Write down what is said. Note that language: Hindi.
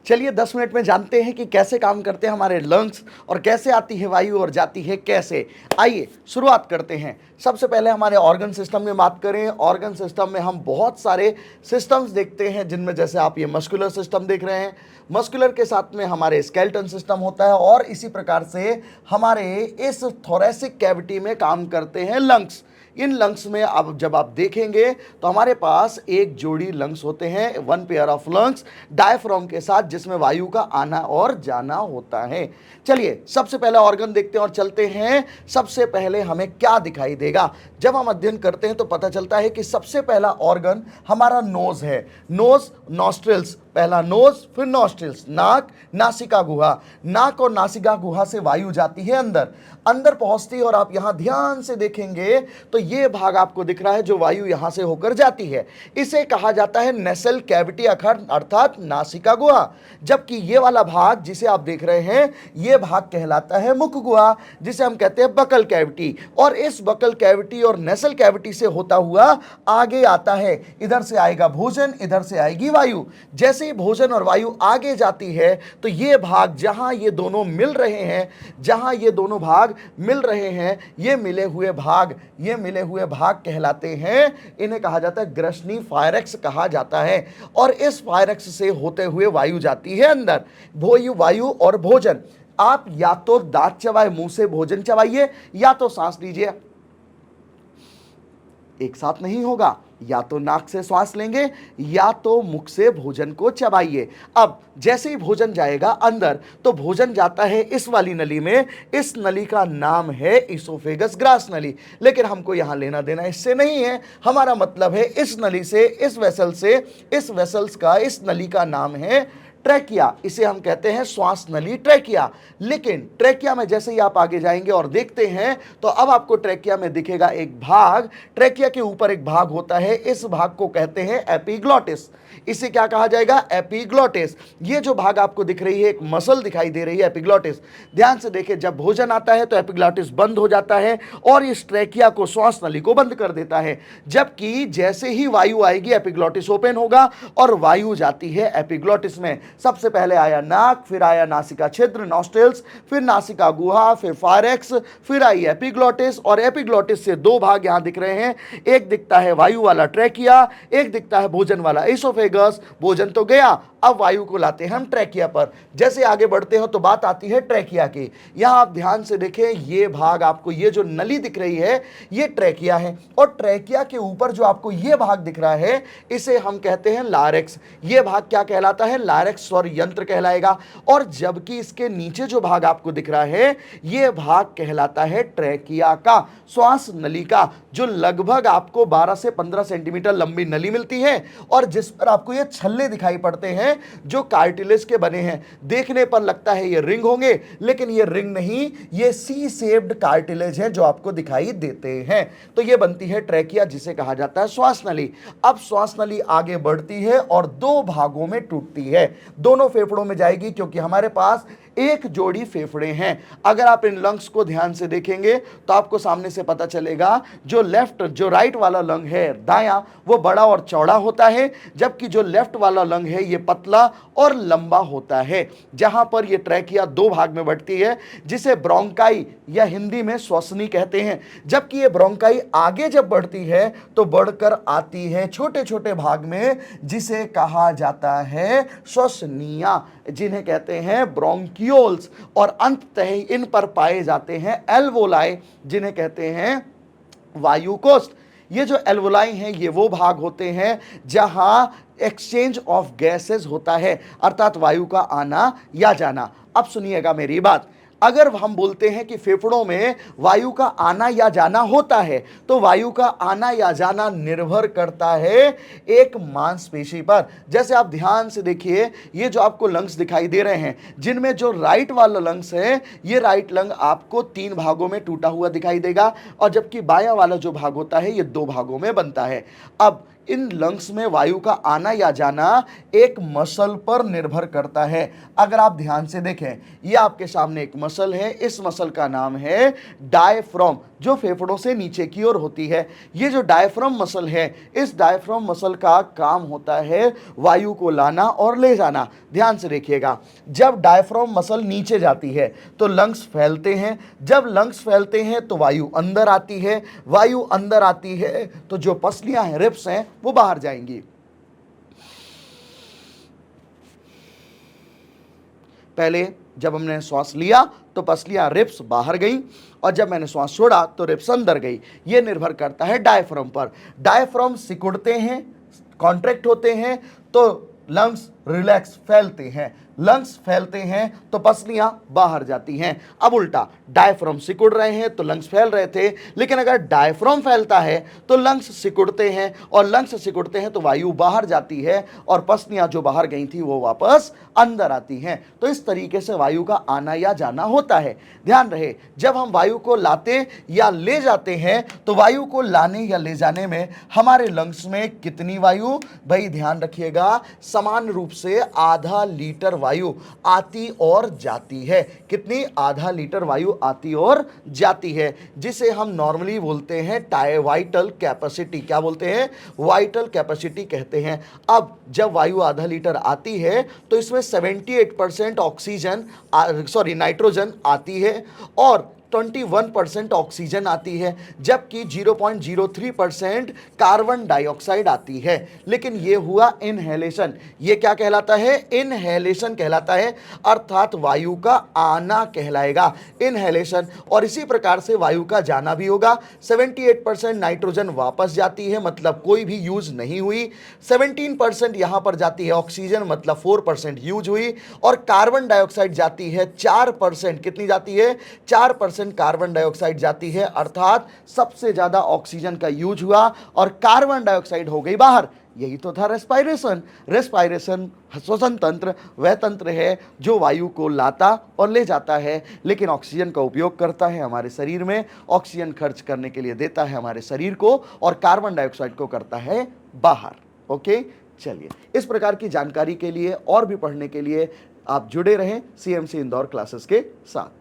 चलिए 10 मिनट में जानते हैं कि कैसे काम करते हैं हमारे लंग्स और कैसे आती है वायु और जाती है कैसे। आइए शुरुआत करते हैं। सबसे पहले हमारे ऑर्गन सिस्टम में बात करें। ऑर्गन सिस्टम में हम बहुत सारे सिस्टम्स देखते हैं, जिनमें जैसे आप ये मस्कुलर सिस्टम देख रहे हैं, मस्कुलर के साथ में हमारे स्केलेटन सिस्टम होता है और इसी प्रकार से हमारे इस थोरेसिक कैविटी में काम करते हैं लंग्स। इन लंग्स में अब जब आप देखेंगे तो हमारे पास एक जोड़ी लंग्स होते हैं, one pair of lungs diaphragm के साथ, जिसमें वायु का आना और जाना होता है। चलिए सबसे पहले ऑर्गन देखते हैं और चलते हैं। सबसे पहले हमें क्या दिखाई देगा जब हम अध्ययन करते हैं तो पता चलता है कि सबसे पहला ऑर्गन हमारा नोज है। नोज, नॉस्ट्रिल्स, पहला नोज फिर नॉस्ट्रिल्स, नाक, नासिका गुहा। नाक और नासिका गुहा से वायु जाती है अंदर, अंदर पहुंचती है और आप यहां ध्यान से देखेंगे तो ये भाग आपको दिख रहा है जो वायु यहां से होकर जाती है। इसे कहा जाता है नेसल कैविटी अर्थात नासिका गुहा। जबकि ये वाला भाग जिसे आप देख रहे हैं ये भाग कहलाता है मुख गुहा, जिसे हम कहते हैं बकल कैविटी। और इस बकल कैविटी और नेसल कैविटी से होता हुआ आगे आता है। इधर से आएगा भोजन, इधर से आएगी वायु। जैसे ही भोजन और वायु आगे जाती है तो ये भाग जहां ये दोनों मिल रहे हैं, जहां ये दोनों भाग मिल रहे हैं, ये मिले हुए भाग कहलाते हैं, इन्हें कहा जाता है ग्रसनी फायरेक्स कहा जाता है। और इस फायरेक्स से होते हुए वायु जाती है अंदर। वायु और भोजन, आप या तो दांत चबाए, मुंह से भोजन चबाइए, या तो सांस लीजिए। एक साथ नहीं होगा, या तो नाक से श्वास लेंगे या तो मुख से भोजन को चबाइए। अब जैसे ही भोजन जाएगा अंदर तो भोजन जाता है इस वाली नली में। इस नली का नाम है इसोफेगस ग्रास नली। लेकिन हमको यहां लेना देना इससे नहीं है। हमारा मतलब है इस नली से, इस वेसल से, इस वेसल्स का, इस नली का नाम है ट्रैकिया। इसे हम कहते हैं श्वास नली, ट्रैकिया। लेकिन ट्रैकिया में जैसे ही आप आगे जाएंगे और देखते हैं तो अब आपको ट्रैकिया में दिखेगा एक भाग। ट्रैकिया के ऊपर एक भाग होता है, इस भाग को कहते हैं एपिग्लॉटिस। इसे क्या कहा जाएगा? एपिग्लॉटिस। ये जो भाग आपको दिख रही है, एक मसल दिखाई दे रही है, एपिग्लॉटिस। ध्यान से देखिए, जब भोजन आता है तो एपिग्लॉटिस बंद हो जाता है और इस ट्रैकिया को, श्वास नली को बंद कर देता है। जबकि जैसे ही वायु आएगी एपिग्लॉटिस ओपन होगा और वायु जाती है एपिग्लॉटिस में। सबसे पहले आया नाक, फिर आया नासिका छिद्र, नॉस्ट्रिल्स, फिर नासिका गुहा, फिर फायरेक्स, फिर आई एपिग्लॉटिस। और एपिग्लॉटिस से दो भाग यहां दिख रहे हैं। एक दिखता है वायु वाला ट्रैकिया, एक दिखता है भोजन वाला इसोफेगस। भोजन तो गया, अब वायु को लाते हैं हम ट्रैकिया पर। जैसे आगे बढ़ते हो तो बात आती है ट्रैकिया की। यहां आप ध्यान से देखें, ये भाग आपको, ये जो नली दिख रही है ये ट्रैकिया है। और ट्रैकिया के ऊपर जो आपको ये भाग दिख रहा है इसे हम कहते हैं लारेक्स। ये भाग क्या कहलाता है? लारेक्स स्वर यंत्र कहलाएगा। और जबकि इसके नीचे जो भाग आपको दिख रहा है ये भाग कहलाता है ट्रैकिया का, श्वास नली का, जो लगभग आपको 12 से 15 सेंटीमीटर लंबी नली मिलती है और जिस पर आपको ये छल्ले दिखाई पड़ते हैं जो कार्टिलेज के बने हैं। देखने पर लगता है ये रिंग होंगे, लेकिन ये रिंग नहीं, ये सी शेप्ड कार्टिलेज है जो आपको दिखाई देते हैं। तो ये बनती है ट्रैकिया, जिसे कहा जाता है श्वास नली। अब श्वास नली आगे बढ़ती है और दो भागों में टूटती है। दोनों फेफड़ों में जाएगी, क्योंकि हमारे पास एक जोड़ी फेफड़े हैं। अगर आप इन लंग्स को ध्यान से देखेंगे तो आपको सामने से पता चलेगा जो राइट वाला लंग है दायां, वो बड़ा और चौड़ा होता है, जबकि जो लेफ्ट वाला लंग है ये पतला और लंबा होता है। जहां पर ये ट्रैकिया दो भाग में बढ़ती है, जिसे ब्रोंकाई या हिंदी में श्वसनी कहते हैं। जबकि ये ब्रोंकाई आगे जब बढ़ती है तो बढ़कर आती है छोटे छोटे भाग में, जिसे कहा जाता है श्वसनिया, जिन्हें कहते हैं ब्रोंकियोल्स। और अंततः इन पर पाए जाते हैं एल्वोलाई, जिन्हें कहते हैं वायुकोष्ठ। ये जो एल्वोलाई हैं ये वो भाग होते हैं जहां एक्सचेंज ऑफ गैसेस होता है, अर्थात वायु का आना या जाना। अब सुनिएगा मेरी बात, अगर हम बोलते हैं कि फेफड़ों में वायु का आना या जाना होता है तो वायु का आना या जाना निर्भर करता है एक मांसपेशी पर। जैसे आप ध्यान से देखिए, ये जो आपको लंग्स दिखाई दे रहे हैं, जिनमें जो राइट वाला लंग्स है, ये राइट लंग आपको 3 भागों में टूटा हुआ दिखाई देगा, और जबकि बायां वाला जो भाग होता है ये 2 भागों में बनता है। अब इन लंग्स में वायु का आना या जाना एक मसल पर निर्भर करता है। अगर आप ध्यान से देखें, ये आपके सामने एक मसल है, इस मसल का नाम है डायफ्राम। जो फेफड़ों से नीचे की ओर होती है। ये जो डायफ्राम मसल है, इस डायफ्राम मसल का काम होता है वायु को लाना और ले जाना। ध्यान से देखिएगा, जब डायफ्राम मसल नीचे जाती है तो लंग्स फैलते हैं, जब लंग्स फैलते हैं तो वायु अंदर आती है, वायु अंदर आती है तो जो पसलियां हैं, रिब्स हैं, वो बाहर जाएंगी। पहले जब हमने श्वास लिया तो पसलियां, रिब्स बाहर गई, और जब मैंने श्वास छोड़ा तो रिब्स अंदर गई। यह निर्भर करता है डायफ्राम पर। डायफ्राम सिकुड़ते हैं, कॉन्ट्रैक्ट होते हैं तो लंग्स रिलैक्स फैलते हैं, लंग्स फैलते हैं तो पसलियां बाहर जाती हैं। अब उल्टा, डायफ्राम सिकुड़ रहे हैं तो लंग्स फैल रहे थे, लेकिन अगर डायफ्राम फैलता है तो लंग्स सिकुड़ते हैं, और लंग्स सिकुड़ते हैं तो वायु बाहर जाती है और पसलियां जो बाहर गई थी वो वापस अंदर आती हैं। तो इस तरीके से वायु का आना या जाना होता है। ध्यान रहे, जब हम वायु को लाते या ले जाते हैं तो वायु को लाने या ले जाने में हमारे लंग्स में कितनी वायु, भाई ध्यान रखिएगा, समान रूप से आधा लीटर वायु आती और जाती है। कितनी? आधा लीटर वायु आती और जाती है, जिसे हम नॉर्मली बोलते हैं वाइटल कैपेसिटी। क्या बोलते हैं? वाइटल कैपेसिटी कहते हैं। अब जब वायु आधा लीटर आती है तो इसमें 78% ऑक्सीजन नाइट्रोजन आती है और 21% ऑक्सीजन आती है, जबकि 0.03% कार्बन डाइऑक्साइड आती है। लेकिन यह हुआ इनहेलेशन। यह क्या कहलाता है? इनहेलेशन कहलाता है, अर्थात वायु का आना कहलाएगा इनहेलेशन। और इसी प्रकार से वायु का जाना भी होगा। 78% नाइट्रोजन वापस जाती है, मतलब कोई भी यूज नहीं हुई। 17% यहां पर जाती है ऑक्सीजन, मतलब 4% यूज हुई। और कार्बन डाइऑक्साइड जाती है 4%। कितनी जाती है? 4% कार्बन डाइऑक्साइड जाती है, अर्थात सबसे ज्यादा ऑक्सीजन का यूज हुआ और कार्बन डाइऑक्साइड हो गई बाहर। यही तो था रेस्पायरेशन। रेस्पायरेशन, श्वसन तंत्र, वह तंत्र है जो वायु को लाता और ले जाता है, लेकिन ऑक्सीजन का उपयोग करता है हमारे शरीर में, ऑक्सीजन खर्च करने के लिए देता है हमारे शरीर को, और कार्बन डाइऑक्साइड को करता है बाहर। ओके, चलिए, इस प्रकार की जानकारी के लिए और भी पढ़ने के लिए आप जुड़े रहें CMC इंदौर क्लासेस के साथ।